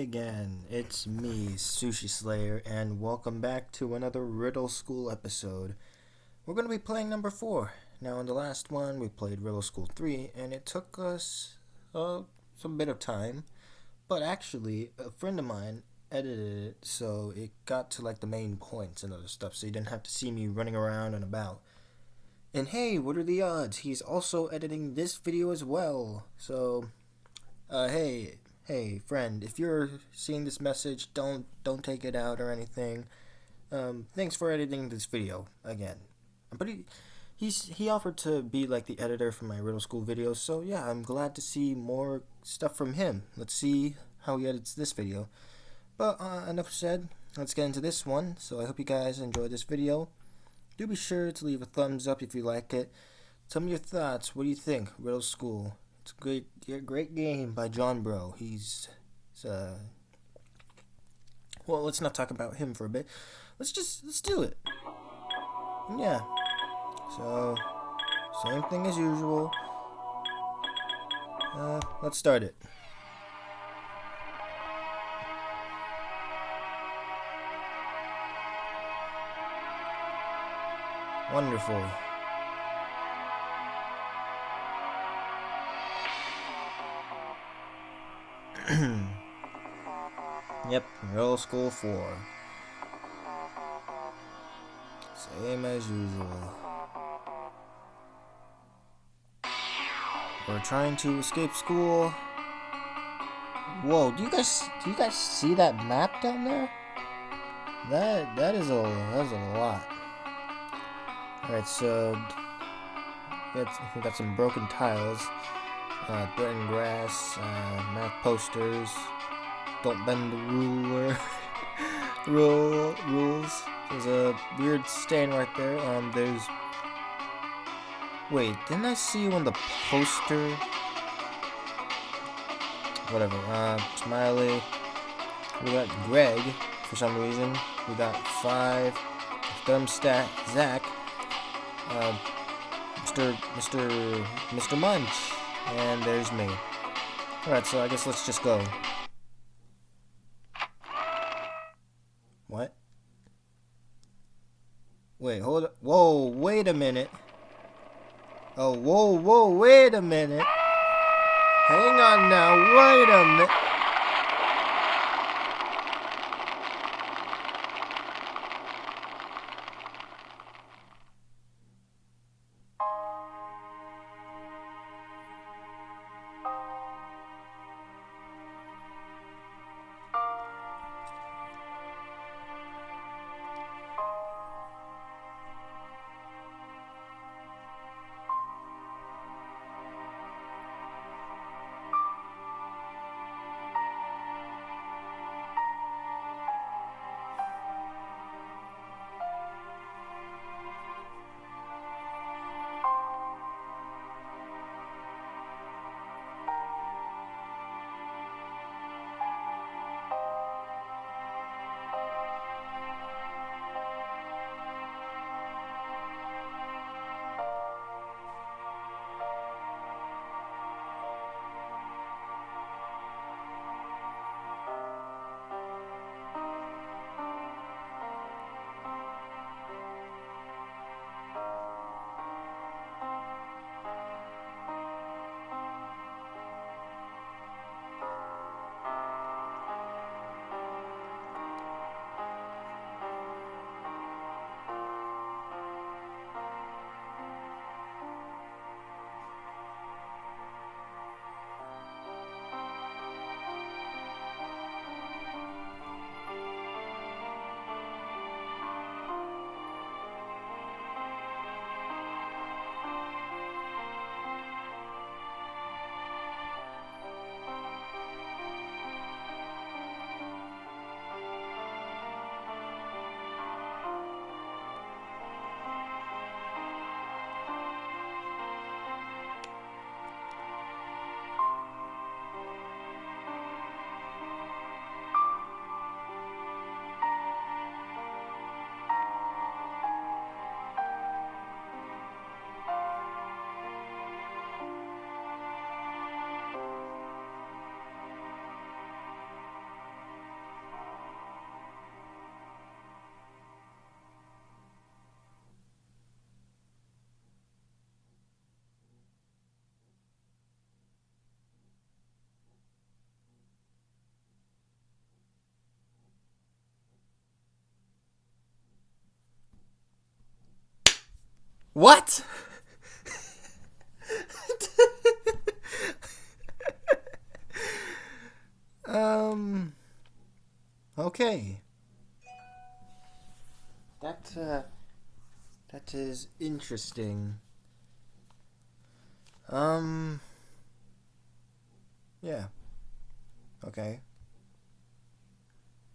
again. It's me, Sushi Slayer, and welcome back to another Riddle School episode. We're going to be playing number 4. Now, in the last one, we played Riddle School 3, and it took us some bit of time. But actually, a friend of mine edited it, so it got to the main points and other stuff, so you didn't have to see me running around and about. And hey, what are the odds? He's also editing this video as well. So, hey, friend, if you're seeing this message, don't take it out or anything. Thanks for editing this video again. But he offered to be the editor for my Riddle School videos, so yeah, I'm glad to see more stuff from him. Let's see how he edits this video. But enough said. Let's get into this one. So I hope you guys enjoyed this video. Do be sure to leave a thumbs up if you like it. Tell me your thoughts. What do you think? Riddle School. It's a great game by John Bro. Well, let's not talk about him for a bit. Let's do it. Yeah. So, same thing as usual. Let's start it. Wonderful. Yep, Riddle School 4. Same as usual. We're trying to escape school. Whoa, do you guys see that map down there? That is a lot. Alright, so we got some broken tiles, threatened grass, math posters, don't bend the rules. There's a weird stain right there. Wait, didn't I see you on the poster? Whatever. Smiley. We got Greg for some reason. We got 5. Thermostat Zach. Mr. Munch. And there's me. Alright, so I guess let's just go. What? Wait, hold up. Whoa, wait a minute. Oh, whoa, wait a minute. Hang on now, wait a minute. What? Okay. That is interesting. Um, yeah. Okay.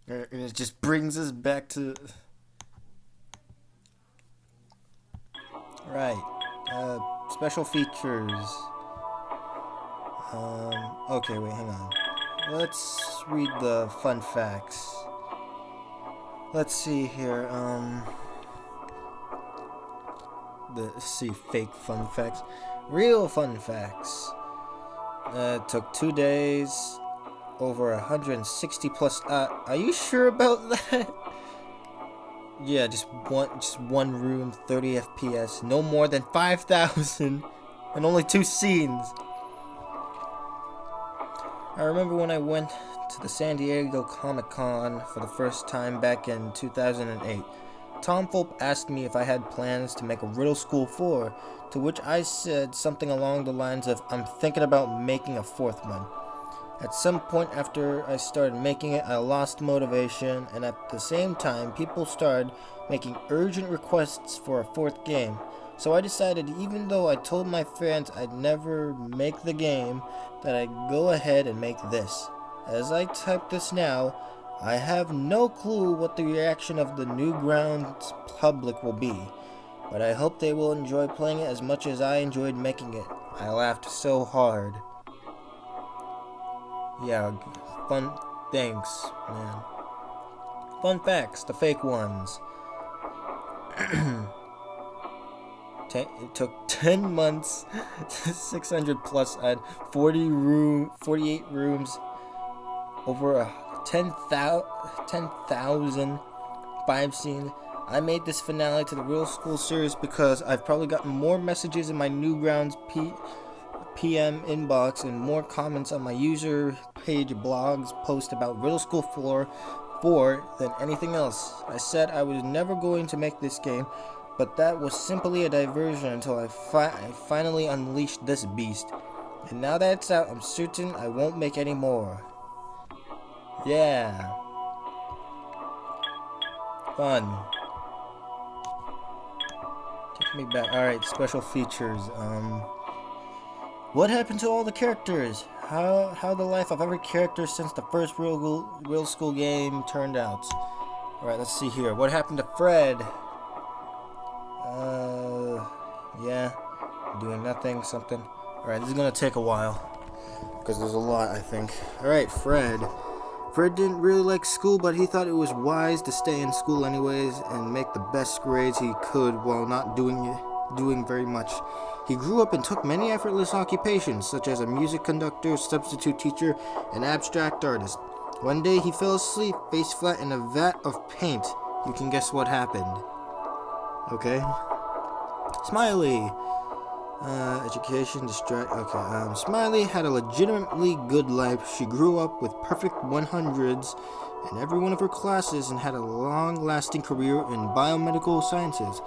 And it just brings us back to right. Special features. Okay, wait, hang on. Let's read the fun facts. Let's see here. Let's see, fake fun facts. Real fun facts. It took 2 days. Over 160 plus. Are you sure about that? Yeah, just one room, 30 FPS, no more than 5,000, and only 2 scenes. I remember when I went to the San Diego Comic-Con for the first time back in 2008. Tom Fulp asked me if I had plans to make a Riddle School 4, to which I said something along the lines of, I'm thinking about making a 4th one. At some point after I started making it, I lost motivation, and at the same time, people started making urgent requests for a 4th game. So I decided, even though I told my fans I'd never make the game, that I'd go ahead and make this. As I type this now, I have no clue what the reaction of the Newgrounds public will be, but I hope they will enjoy playing it as much as I enjoyed making it. I laughed so hard. Yeah, fun. Thanks, man. Fun facts, the fake ones. It took 10 months, 600 plus. I had 48 rooms, over 10,000 5 scenes. I made this finale to the Riddle School series because I've probably gotten more messages in my Newgrounds PM inbox and more comments on my user page blogs post about Riddle School 4 than anything else. I said I was never going to make this game, but that was simply a diversion until I finally unleashed this beast. And now that it's out, I'm certain I won't make any more. Yeah. Fun. Take me back. Alright, special features. What happened to all the characters? How the life of every character since the first Riddle School game turned out. Alright, let's see here. What happened to Fred? Yeah. Doing nothing, something. Alright, this is gonna take a while. Because there's a lot, I think. Alright, Fred. Fred didn't really like school, but he thought it was wise to stay in school anyways and make the best grades he could while not doing very much. He grew up and took many effortless occupations, such as a music conductor, substitute teacher, and abstract artist. One day he fell asleep, face flat in a vat of paint. You can guess what happened. Okay. Smiley. Education, Smiley had a legitimately good life. She grew up with perfect 100s in every one of her classes and had a long-lasting career in biomedical sciences.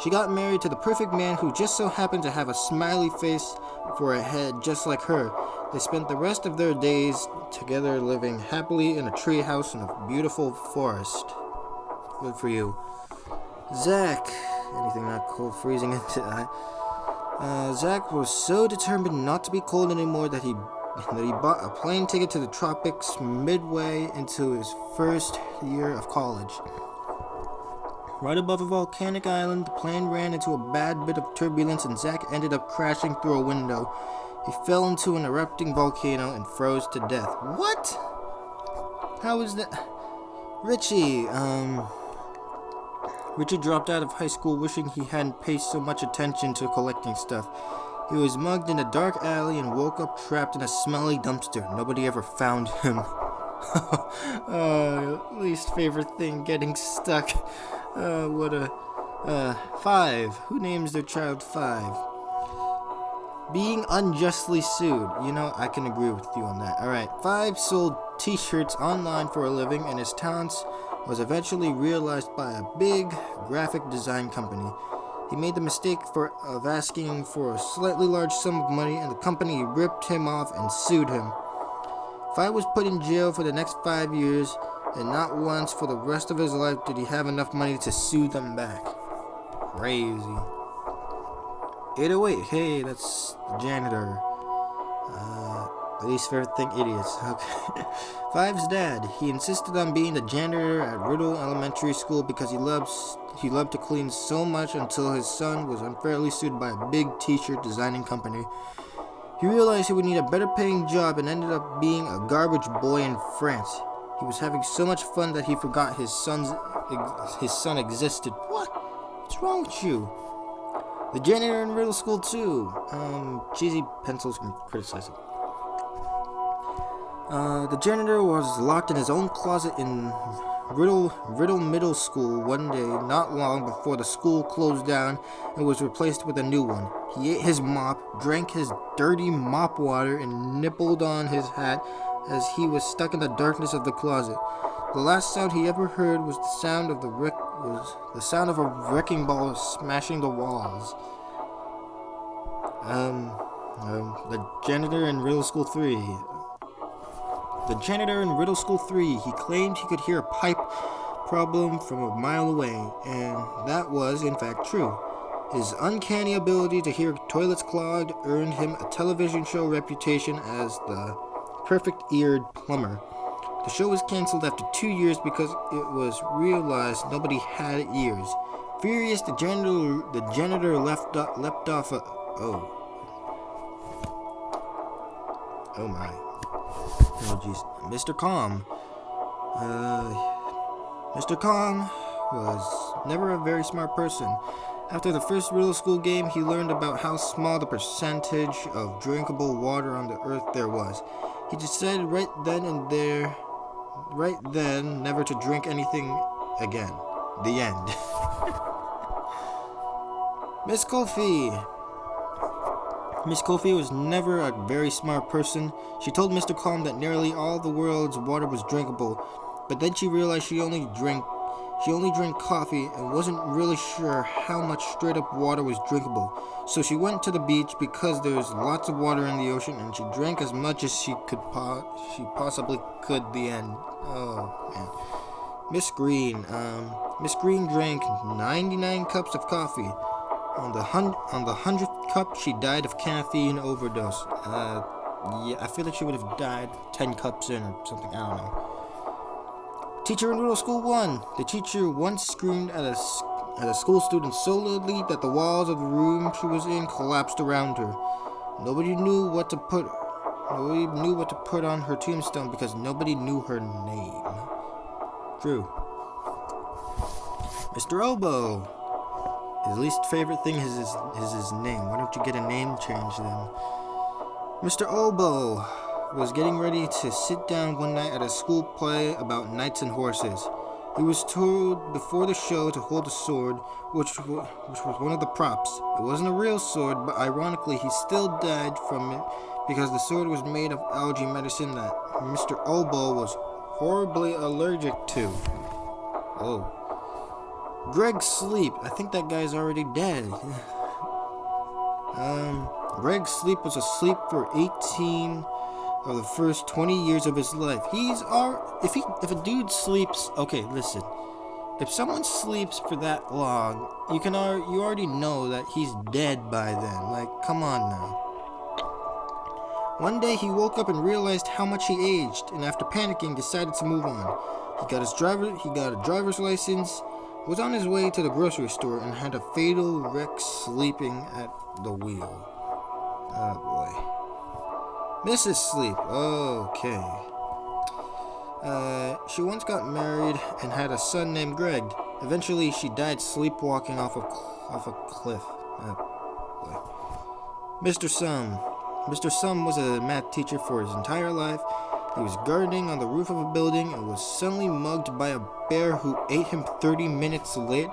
She got married to the perfect man who just so happened to have a smiley face for a head just like her. They spent the rest of their days together living happily in a tree house in a beautiful forest. Good for you. Zach. Anything not cold freezing into Zach was so determined not to be cold anymore that he bought a plane ticket to the tropics midway into his first year of college. Right above a volcanic island, the plane ran into a bad bit of turbulence and Zach ended up crashing through a window. He fell into an erupting volcano and froze to death. What? How is that? Richie dropped out of high school wishing he hadn't paid so much attention to collecting stuff. He was mugged in a dark alley and woke up trapped in a smelly dumpster. Nobody ever found him. Least favorite thing, getting stuck. 5. Who names their child 5? Being unjustly sued. You know, I can agree with you on that. Alright, 5 sold t-shirts online for a living, and his talents was eventually realized by a big graphic design company. He He made the mistake of asking for a slightly large sum of money, and the company ripped him off and sued him. Fi was put in jail for the next 5 years, and not once for the rest of his life did he have enough money to sue them back. Crazy. 808, hey, that's the janitor. Least favorite thing, idiots. Okay. Five's dad. He insisted on being the janitor at Riddle Elementary School because he loved to clean so much until his son was unfairly sued by a big t-shirt designing company. He realized he would need a better paying job and ended up being a garbage boy in France. He was having so much fun that he forgot his son existed. What? What's wrong with you? The janitor in Riddle School too. Cheesy pencils can criticize it. The janitor was locked in his own closet in Riddle Middle School one day, not long before the school closed down and was replaced with a new one. He ate his mop, drank his dirty mop water, and nibbled on his hat as he was stuck in the darkness of the closet. The last sound he ever heard was the sound of a wrecking ball smashing the walls. The janitor in Riddle School 3. The janitor in Riddle School 3, he claimed he could hear a pipe problem from a mile away, and that was, in fact, true. His uncanny ability to hear toilets clogged earned him a television show reputation as the perfect-eared plumber. The show was canceled after 2 years because it was realized nobody had ears. Furious, the janitor leapt off a... Oh my. Oh jeez. Mr. Calm. Mr. Calm was never a very smart person. After the first Riddle School game, he learned about how small the percentage of drinkable water on the earth there was. He decided right then, never to drink anything again. The end. Miss Kofi. Miss Kofi was never a very smart person. She told Mr. Calm that nearly all the world's water was drinkable, but then she realized she only drank coffee and wasn't really sure how much straight up water was drinkable. So she went to the beach because there's lots of water in the ocean, and she drank as much as she possibly could. The end. Oh man. Miss Green. Miss Green drank 99 cups of coffee. On the 100th cup, she died of caffeine overdose. Yeah, I feel like she would have died 10 cups in or something. I don't know. Teacher in Riddle School 1. The teacher once screamed at a school student so loudly that the walls of the room she was in collapsed around her. Nobody knew what to put on her tombstone because nobody knew her name. True. Mr. Oboe. His least favorite thing is his name. Why don't you get a name change then? Mr. Oboe was getting ready to sit down one night at a school play about knights and horses. He was told before the show to hold a sword, which was one of the props. It wasn't a real sword, but ironically he still died from it because the sword was made of algae medicine that Mr. Oboe was horribly allergic to. Oh. Greg Sleep. I think that guy's already dead. Greg Sleep was asleep for 18 of the first 20 years of his life. If a dude sleeps, okay, listen. If someone sleeps for that long, you already know that he's dead by then. Like, come on now. One day he woke up and realized how much he aged, and after panicking, decided to move on. He got a driver's license, was on his way to the grocery store, and had a fatal wreck sleeping at the wheel. Oh boy. Mrs. Sleep. Okay. She once got married and had a son named Greg. Eventually, she died sleepwalking off a cliff. Oh boy. Mr. Sum. Mr. Sum was a math teacher for his entire life. He was gardening on the roof of a building and was suddenly mugged by a bear who ate him 30 minutes late.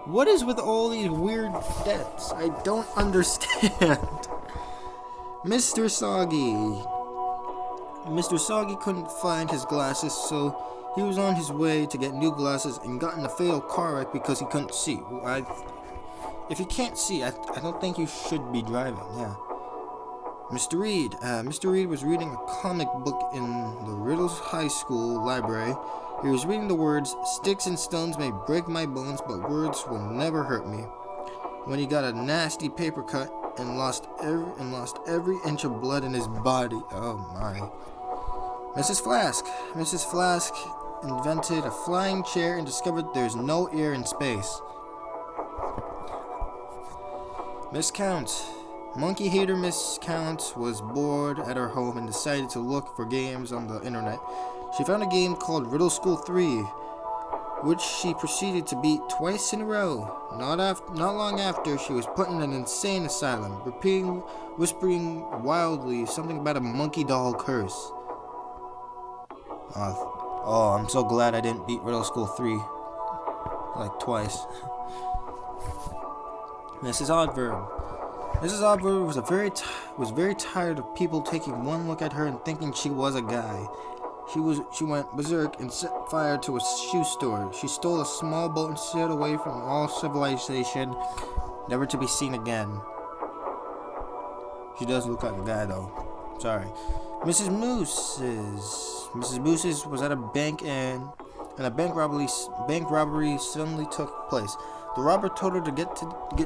What is with all these weird deaths? I don't understand. Mr. Soggy. Mr. Soggy couldn't find his glasses, so he was on his way to get new glasses and got in a fatal car wreck because he couldn't see. If you can't see, I don't think you should be driving. Yeah. Mr. Reed. Mr. Reed was reading a comic book in the Riddle High School library. He was reading the words, "Sticks and stones may break my bones, but words will never hurt me," when he got a nasty paper cut and lost every inch of blood in his body. Oh my. Mrs. Flask. Mrs. Flask invented a flying chair and discovered there's no air in space. Miss Count. Monkey hater Miss Count was bored at her home and decided to look for games on the internet. She found a game called Riddle School 3, which she proceeded to beat twice in a row. Not long after, she was put in an insane asylum, whispering wildly something about a monkey doll curse. I'm so glad I didn't beat Riddle School 3 like twice. Mrs. Oddverb. Mrs. Oddverb was very tired of people taking one look at her and thinking she was a guy. She went berserk and set fire to a shoe store. She stole a small boat and sailed away from all civilization, never to be seen again. She does look like a guy, though. Sorry. Mrs. Moose's was at a bank and a bank robbery suddenly took place. The robber told her to get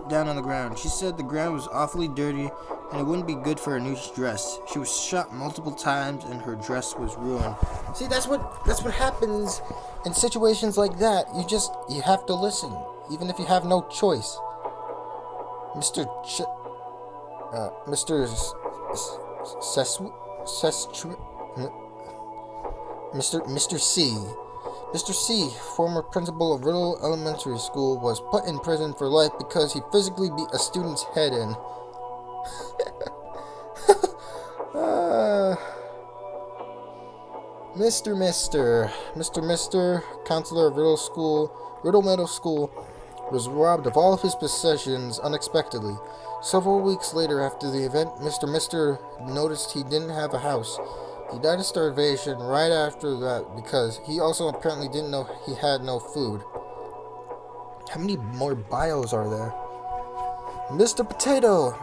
down on the ground. She said the ground was awfully dirty and it wouldn't be good for her new dress. She was shot multiple times and her dress was ruined. See, that's what happens in situations like that. You have to listen, even if you have no choice. Mr. C. Mr. C, former principal of Riddle Elementary School, was put in prison for life because he physically beat a student's head in. Mr. counselor of Riddle Middle School, was robbed of all of his possessions unexpectedly. Several weeks later after the event, Mr. noticed he didn't have a house. He died of starvation right after that because he also apparently didn't know he had no food. How many more bios are there? Mr. Potato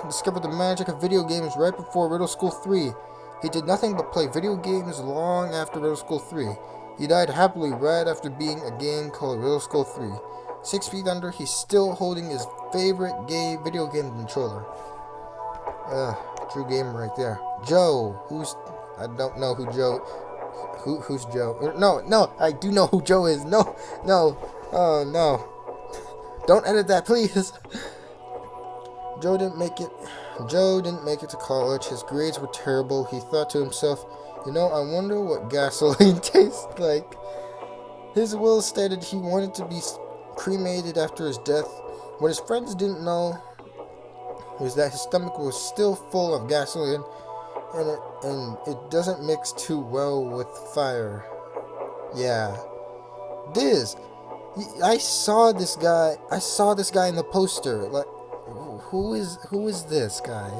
discovered the magic of video games right before Riddle School 3. He did nothing but play video games long after Riddle School 3. He died happily right after beating a game called Riddle School 3. 6 feet under, he's still holding his favorite video game controller. True gamer right there. Joe, I don't know who Joe. Who's Joe? No, I do know who Joe is. No, oh no, don't edit that, please. Joe didn't make it to college. His grades were terrible. He thought to himself, I wonder what gasoline tastes like. His will stated he wanted to be cremated after his death. What his friends didn't know was that his stomach was still full of gasoline, and it doesn't mix too well with fire. Yeah. I saw this guy in the poster. Like, who is this guy?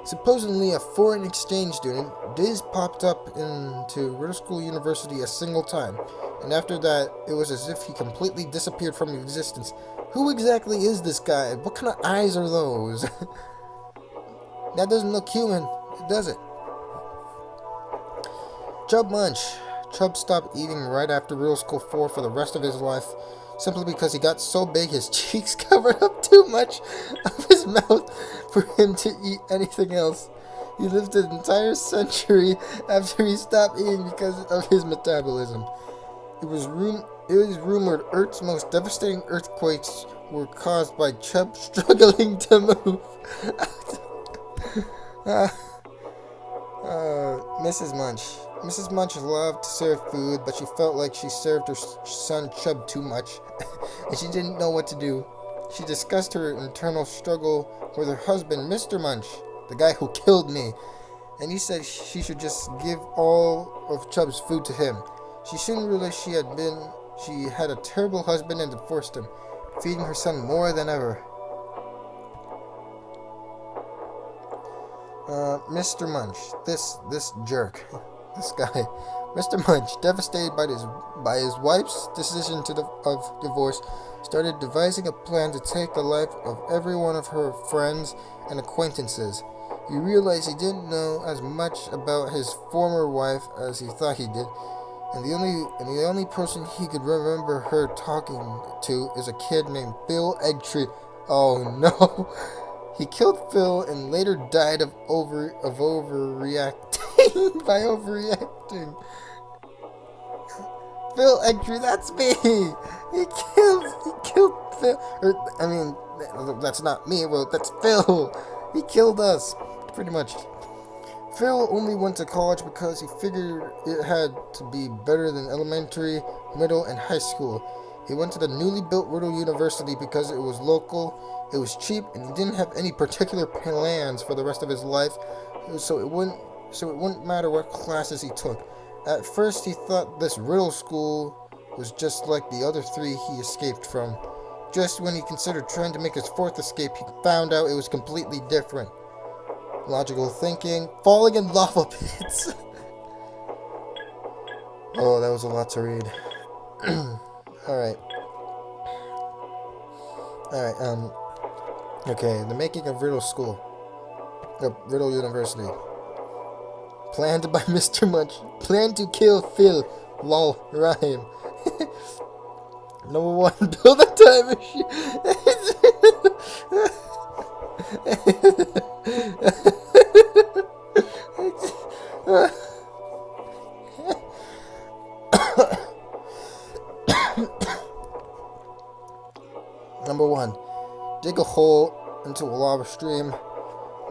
Supposedly a foreign exchange student, Diz popped up into Riddle School University a single time, and after that, it was as if he completely disappeared from existence. Who exactly is this guy? What kind of eyes are those? That doesn't look human, does it? Chub Munch. Chub stopped eating right after Riddle School 4 for the rest of his life, simply because he got so big his cheeks covered up too much of his mouth for him to eat anything else. He lived an entire century after he stopped eating because of his metabolism. It was rumored Earth's most devastating earthquakes were caused by Chubb struggling to move. Mrs. Munch. Mrs. Munch loved to serve food, but she felt like she served her son Chubb too much, and she didn't know what to do. She discussed her internal struggle with her husband, Mr. Munch, the guy who killed me, and he said she should just give all of Chubb's food to him. She soon realized she had a terrible husband and divorced him, feeding her son more than ever. Mr. Munch, this jerk, this guy, Mr. Munch, devastated by his wife's decision of divorce, started devising a plan to take the life of every one of her friends and acquaintances. He realized he didn't know as much about his former wife as he thought he did, and the only person he could remember her talking to is a kid named Phil Eggtree. Oh no! He killed Phil and later died of overreacting by overreacting. Phil Eggtree, that's me. He killed Phil. That's not me. Well, that's Phil. He killed us, pretty much. Phil only went to college because he figured it had to be better than elementary, middle, and high school. He went to the newly built Riddle University because it was local, it was cheap, and he didn't have any particular plans for the rest of his life, so it wouldn't matter what classes he took. At first, he thought this Riddle School was just like the other three he escaped from. Just when he considered trying to make his fourth escape, he found out it was completely different. Logical thinking, falling in lava pits. Oh, that was a lot to read. Alright. Okay, the making of Riddle School. Riddle University. Planned by Mr. Munch. Planned to kill Phil. Lol, rhyme. Number 1, build a time machine. Number 1, dig a hole into a lava stream.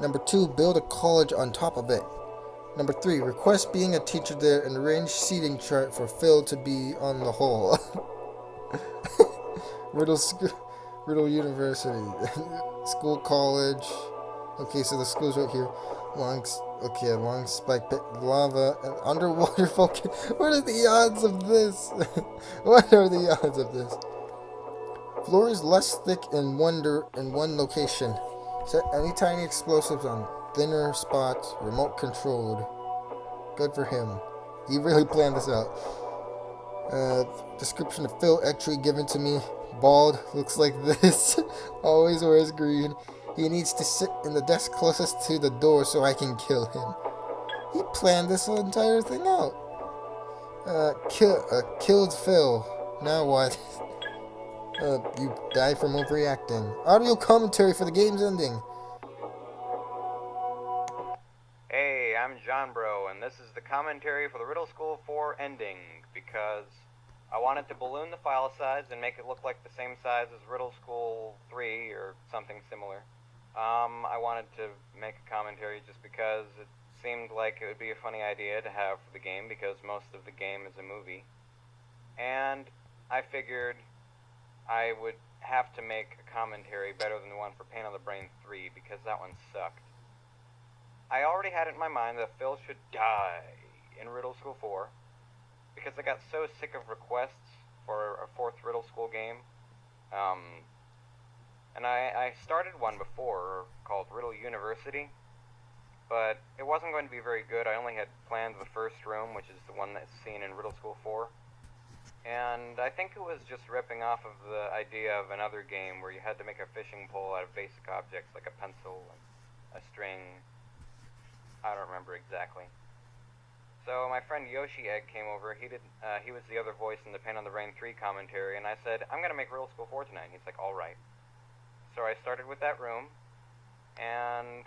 Number 2, build a college on top of it. Number 3, request being a teacher there and arrange seating chart for Phil to be on the hole. Riddle University. School, college. Okay, so the school's right here. Long spike pit, lava, and underwater volcano. What are the odds of this? What are the odds of this? Floor is less thick in one location. Set any tiny explosives on thinner spots, remote controlled. Good for him. He really planned this out. Description of Phil Eggtree given to me. Bald, looks like this. Always wears green. He needs to sit in the desk closest to the door so I can kill him. He planned this whole entire thing out. Killed Phil. Now what? You die from overreacting. Audio commentary for the game's ending. Hey, I'm John Bro, and this is the commentary for the Riddle School 4 ending, because I wanted to balloon the file size and make it look like the same size as Riddle School 3 or something similar. I wanted to make a commentary just because it seemed like it would be a funny idea to have for the game, because most of the game is a movie. And I figured I would have to make a commentary better than the one for Pain on the Brain 3, because that one sucked. I already had it in my mind that Phil should die in Riddle School 4, because I got so sick of requests for a fourth Riddle School game. And I started one before called Riddle University, but it wasn't going to be very good. I only had planned the first room, which is the one that's seen in Riddle School 4. And I think it was just ripping off of the idea of another game where you had to make a fishing pole out of basic objects like a pencil and a string. I don't remember exactly. So my friend Yoshi Egg came over. He was the other voice in the Pain on the Brain 3 commentary, and I said, I'm going to make Riddle School 4 tonight. And he's like, all right. So I started with that room, and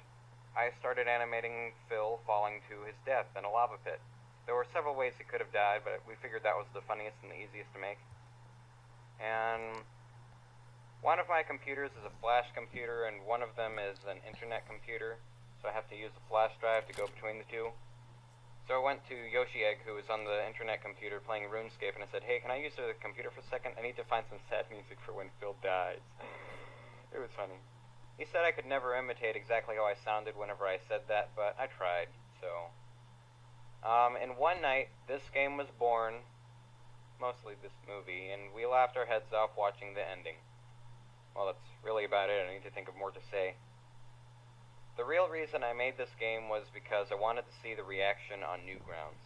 I started animating Phil falling to his death in a lava pit. There were several ways he could have died, but we figured that was the funniest and the easiest to make. And one of my computers is a flash computer, and one of them is an internet computer, so I have to use a flash drive to go between the two. So I went to Yoshi Egg, who was on the internet computer playing RuneScape, and I said, hey, can I use the computer for a second? I need to find some sad music for when Phil dies. It was funny. He said I could never imitate exactly how I sounded whenever I said that, but I tried, so... in one night, this game was born, mostly this movie, and we laughed our heads off watching the ending. Well, that's really about it. I need to think of more to say. The real reason I made this game was because I wanted to see the reaction on Newgrounds.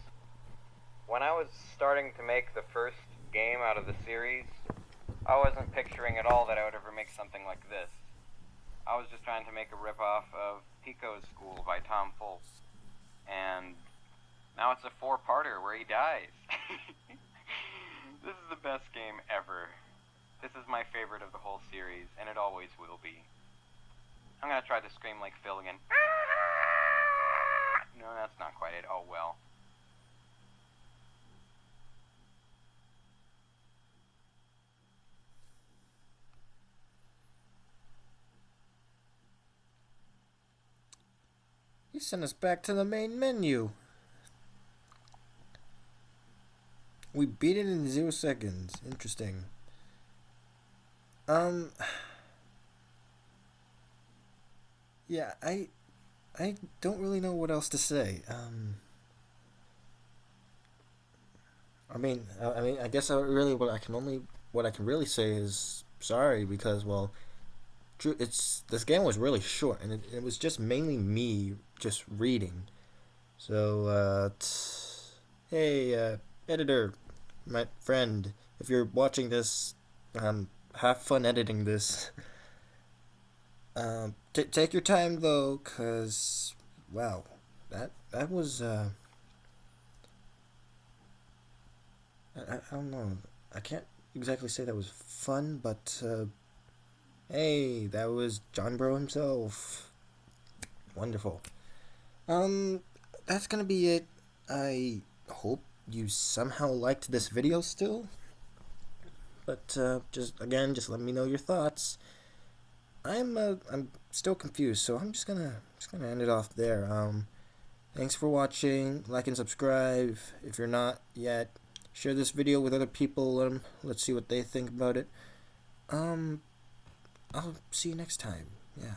when I was starting to make the first game out of the series, I wasn't picturing at all that I would ever make something like this. I was just trying to make a ripoff of Pico's School by Tom Fultz. And now it's a 4-parter where he dies. This is the best game ever. This is my favorite of the whole series, and it always will be. I'm gonna try to scream like Phil again. No, that's not quite it. Oh well. He sent us back to the main menu. We beat it in 0 seconds. Interesting. Yeah, I don't really know what else to say. I guess what I can really say is sorry because well, this game was really short and it was just mainly me just reading. So hey editor, my friend, if you're watching this, have fun editing this. Take your time though, cause wow, that was I don't know. I can't exactly say that was fun, but hey, that was John Bro himself. Wonderful. Um, that's gonna be it. I hope you somehow liked this video still. But just let me know your thoughts. I'm still confused, so I'm just gonna end it off there. Thanks for watching. Like and subscribe if you're not yet. Share this video with other people. Let's see what they think about it. I'll see you next time. Yeah.